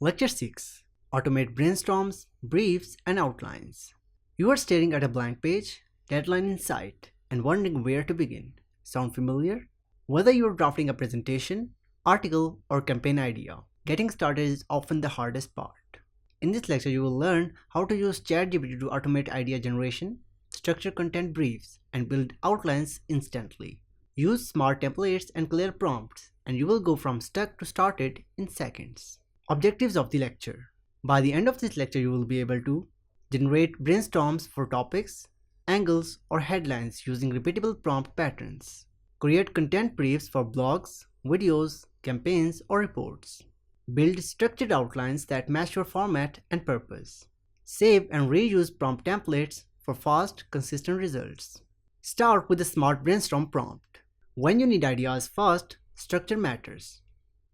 Lecture 6. Automate brainstorms, briefs, and outlines. You are staring at a blank page, deadline in sight, and wondering where to begin. Sound familiar? Whether you are drafting a presentation, article, or campaign idea, getting started is often the hardest part. In this lecture, you will learn how to use ChatGPT to automate idea generation, structure content briefs, and build outlines instantly. Use smart templates and clear prompts, and you will go from stuck to started in seconds. Objectives of the lecture. By the end of this lecture, you will be able to generate brainstorms for topics, angles, or headlines using repeatable prompt patterns. Create content briefs for blogs, videos, campaigns, or reports. Build structured outlines that match your format and purpose. Save and reuse prompt templates for fast, consistent results. Start with a smart brainstorm prompt. When you need ideas fast, structure matters.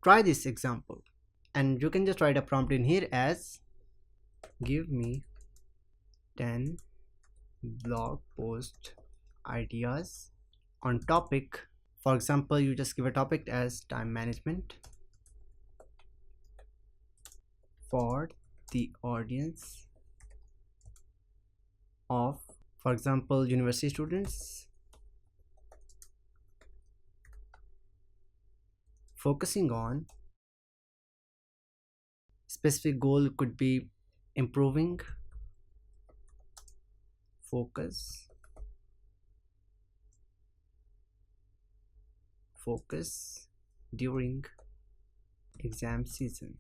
Try this example. And you can just write a prompt in here as give me 10 blog post ideas on topic. For example, you just give a topic as time management for the audience of, for example, university students, focusing on specific goal could be improving focus during exam season,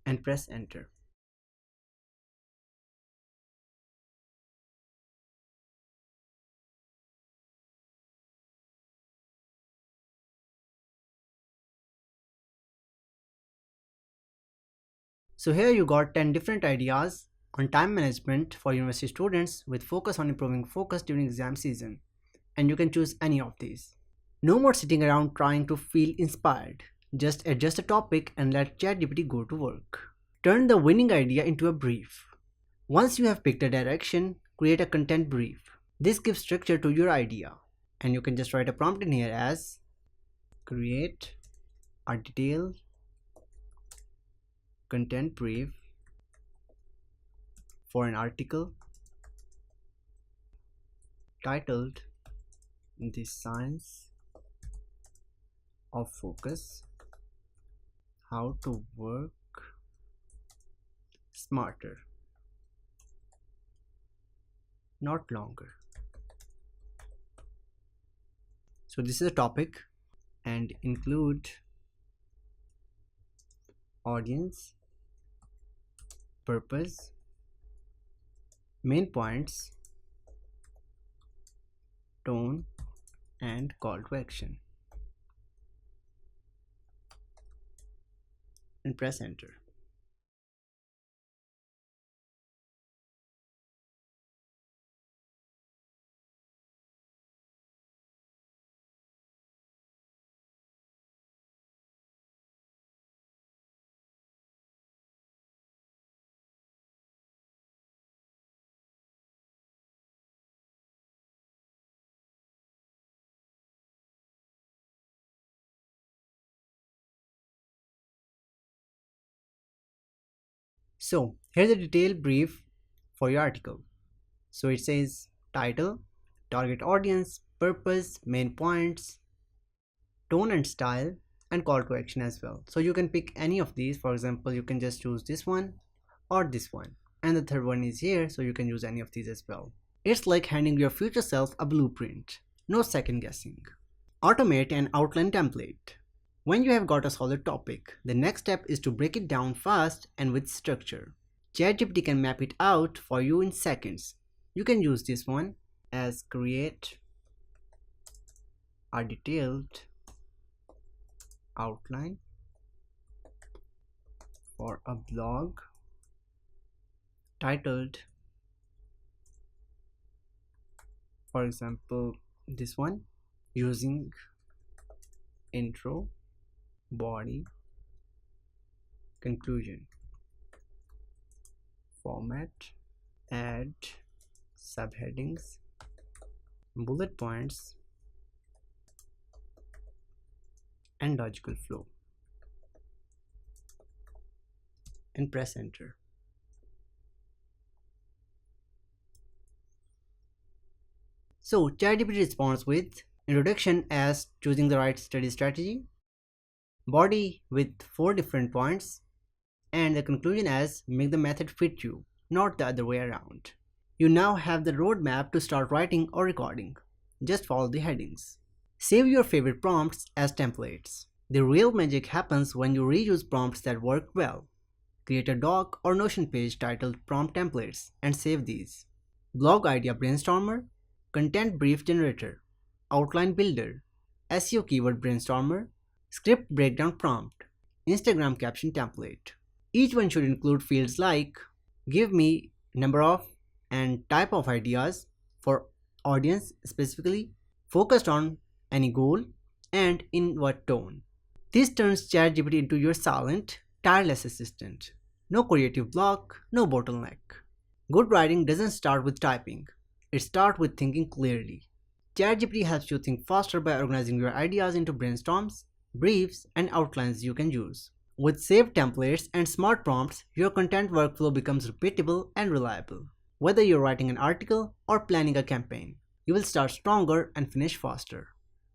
and press enter. So here you got 10 different ideas on time management for university students with focus on improving focus during exam season, and you can choose any of these. No more sitting around trying to feel inspired. Just adjust the topic and let ChatGPT go to work. Turn the winning idea into a brief. Once you have picked a direction, create a content brief. This gives structure to your idea, and you can just write a prompt in here as create a detailed content brief for an article titled The Science of Focus, How to Work Smarter, Not Longer. So this is a topic and include audience, purpose, main points, tone, and call to action, and press enter. So here's a detailed brief for your article. So it says title, target audience, purpose, main points, tone and style, and call to action as well. So you can pick any of these. For example, you can just choose this one or this one, and the third one is here, so you can use any of these as well. It's like handing your future self a blueprint. No second guessing. Automate an outline template. When you have got a solid topic, the next step is to break it down fast and with structure. ChatGPT can map it out for you in seconds. You can use this one as create a detailed outline for a blog titled, for example, this one, using intro, body, conclusion, format, add subheadings, bullet points, and logical flow. and press enter. So ChatGPT responds with introduction as choosing the right study strategy, body with 4 different points, and the conclusion as make the method fit you, not the other way around. You now have the roadmap to start writing or recording. Just follow the headings. Save your favorite prompts as templates. The real magic happens when you reuse prompts that work well. Create a doc or Notion page titled Prompt Templates and save these. Blog Idea Brainstormer, Content Brief Generator, Outline Builder, SEO Keyword Brainstormer, Script Breakdown Prompt, Instagram Caption Template. Each one should include fields like give me number of and type of ideas for audience specifically, focused on any goal, and in what tone. This turns ChatGPT into your silent, tireless assistant. No creative block, no bottleneck. Good writing doesn't start with typing, it starts with thinking clearly. ChatGPT helps you think faster by organizing your ideas into brainstorms, briefs, and outlines you can use. With saved templates and smart prompts, your content workflow becomes repeatable and reliable. Whether you're writing an article or planning a campaign, you will start stronger and finish faster.